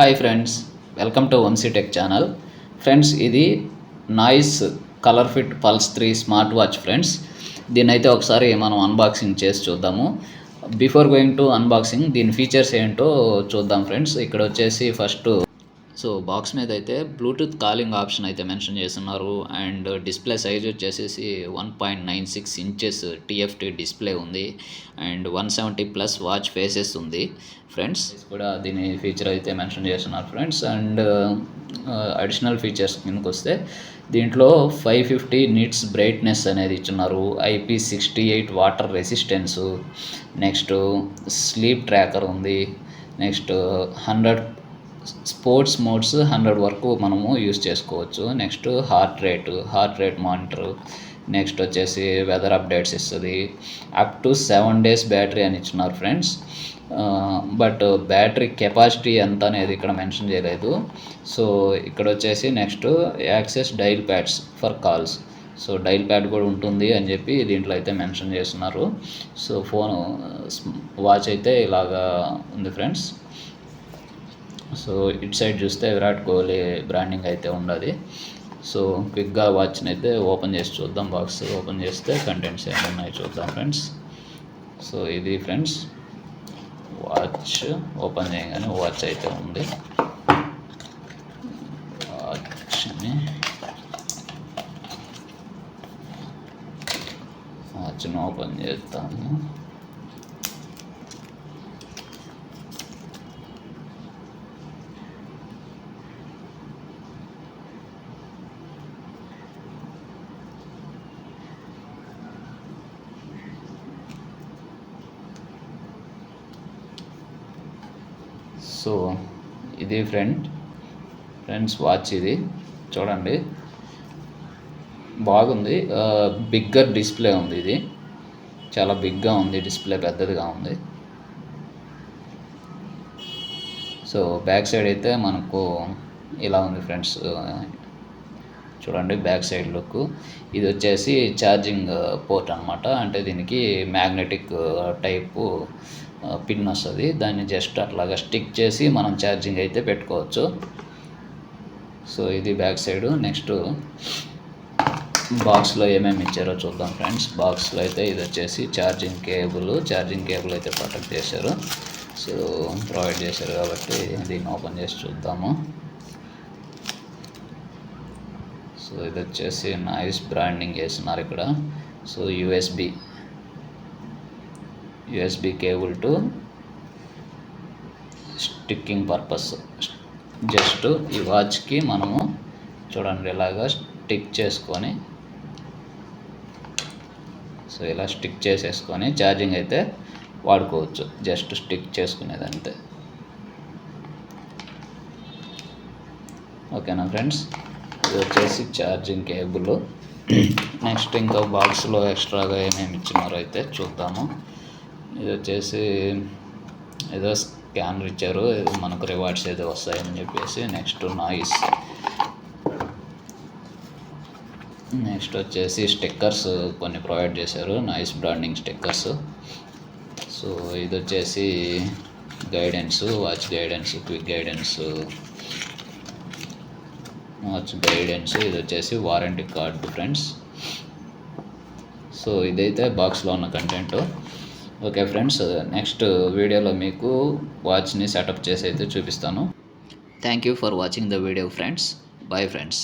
Hi friends, welcome to Vamshi tech channel. Friends, ఇది Noise ColorFit Pulse 3 smart watch friends. దీన్ని అయితే ఒకసారి మనం అన్బాక్సింగ్ చేసి చూద్దాము. బిఫోర్ గోయింగ్ టు అన్బాక్సింగ్ దీని ఫీచర్స్ ఏంటో చూద్దాం ఫ్రెండ్స్. ఇక్కడ వచ్చేసి ఫస్ట్ బాక్స్ మీద అయితే బ్లూటూత్ కాలింగ్ ఆప్షన్ అయితే మెన్షన్ చేస్తున్నారు. అండ్ డిస్ప్లే సైజ్ వచ్చేసి 1.96 ఇంచెస్ టీఎఫ్టీ డిస్ప్లే ఉంది. అండ్ 170+ వాచ్ ఫేసెస్ ఉంది ఫ్రెండ్స్. కూడా దీని ఫీచర్ అయితే మెన్షన్ చేస్తున్నారు ఫ్రెండ్స్. అండ్ అడిషనల్ ఫీచర్స్ కిందకి వస్తే దీంట్లో 550 నిట్స్ బ్రైట్నెస్ అనేది ఇచ్చున్నారు. IP68 water resistance, next sleep tracker ఉంది, నెక్స్ట్ 100 స్పోర్ట్స్ మోడ్స్ 100 వరకు మనము యూస్ చేసుకోవచ్చు. Next heart rate monitor, next వచ్చేసి వెదర్ అప్డేట్స్ ఇస్తుంది. అప్ టు 7 days బ్యాటరీ అని ఇచ్చినారు ఫ్రెండ్స్. బట్ బ్యాటరీ కెపాసిటీ ఎంత అనేది ఇక్కడ మెన్షన్ చేయలేదు. సో ఇక్కడ వచ్చేసి next access dial pads for calls. So dial pad కూడా ఉంటుంది అని చెప్పి దీంట్లో అయితే మెన్షన్ చేస్తున్నారు. సో వాచ్ అయితే ఇలాగా ఉంది ఫ్రెండ్స్. సో ఇటు సైడ్ చూస్తే విరాట్ కోహ్లీ బ్రాండింగ్ అయితే ఉండదు. సో క్విక్గా వాచ్ని అయితే ఓపెన్ చేసి చూద్దాం. బాక్స్ ఓపెన్ చేస్తే కంటెంట్స్ ఏమున్నాయి చూద్దాం ఫ్రెండ్స్. సో ఇది ఫ్రెండ్స్ వాచ్. ఓపెన్ చేయగానే వాచ్ అయితే ఉంది. వాచ్ని ఓపెన్ చేస్తాము. సో ఇది ఫ్రెండ్స్ వాచ్. ఇది చూడండి, బాగుంది. బిగ్గర్ డిస్ప్లే ఉంది. ఇది చాలా బిగ్గా ఉంది, డిస్ప్లే పెద్దదిగా ఉంది. సో బ్యాక్ సైడ్ అయితే మనకు ఇలా ఉంది ఫ్రెండ్స్. చూడండి బ్యాక్ సైడ్ లుక్. ఇది వచ్చేసి ఛార్జింగ్ పోర్ట్ అనమాట. అంటే దీనికి మ్యాగ్నెటిక్ టైపు పిన్ వస్తుంది. దాన్ని జస్ట్ అట్లాగా స్టిక్ చేసి మనం ఛార్జింగ్ అయితే పెట్టుకోవచ్చు. సో ఇది బ్యాక్ సైడ్. నెక్స్ట్ బాక్స్లో ఏమేమి ఇచ్చారో చూద్దాం ఫ్రెండ్స్. బాక్స్లో అయితే ఇది వచ్చేసి ఛార్జింగ్ కేబుల్ అయితే ప్రొటెక్ట్ చేశారు. సో ప్రొవైడ్ చేశారు కాబట్టి దీన్ని ఓపెన్ చేసి చూద్దాము. సో ఇది వచ్చేసి నాయిస్ బ్రాండింగ్ చేస్తున్నారు ఇక్కడ. So USB cable to sticking purpose. Just ఈ వాచ్కి మనము చూడండి ఇలాగా స్టిక్ చేసుకొని, సో ఇలా స్టిక్ చేసేసుకొని ఛార్జింగ్ అయితే వాడుకోవచ్చు. జస్ట్ స్టిక్ చేసుకునేది అంతే. ఓకేనా ఫ్రెండ్స్. ఇది వచ్చేసి ఛార్జింగ్ కేబుల్. నెక్స్ట్ ఇంకా బాక్స్లో ఎక్స్ట్రాగా ఏమేమి ఇచ్చినారో అయితే చూద్దాము. ఇది వచ్చేసి ఏదో స్కానర్ ఇచ్చారు, మనకు రివార్డ్స్ ఏదో వస్తాయని చెప్పేసి. Next noise. నెక్స్ట్ వచ్చేసి స్టిక్కర్స్ కొన్ని ప్రొవైడ్ చేశారు, నాయిస్ బ్రాండింగ్ స్టిక్కర్స్. సో ఇది వచ్చేసి guidance, watch guidance, quick guidance, watch guidance. ఇది వచ్చేసి వారంటీ కార్డు ఫ్రెండ్స్. సో ఇదైతే బాక్స్లో ఉన్న కంటెంట్. ఓకే ఫ్రెండ్స్, నెక్స్ట్ వీడియోలో మీకు వాచ్ని సెటప్ చేసి అయితే చూపిస్తాను. Thank you for watching the video friends. Bye friends.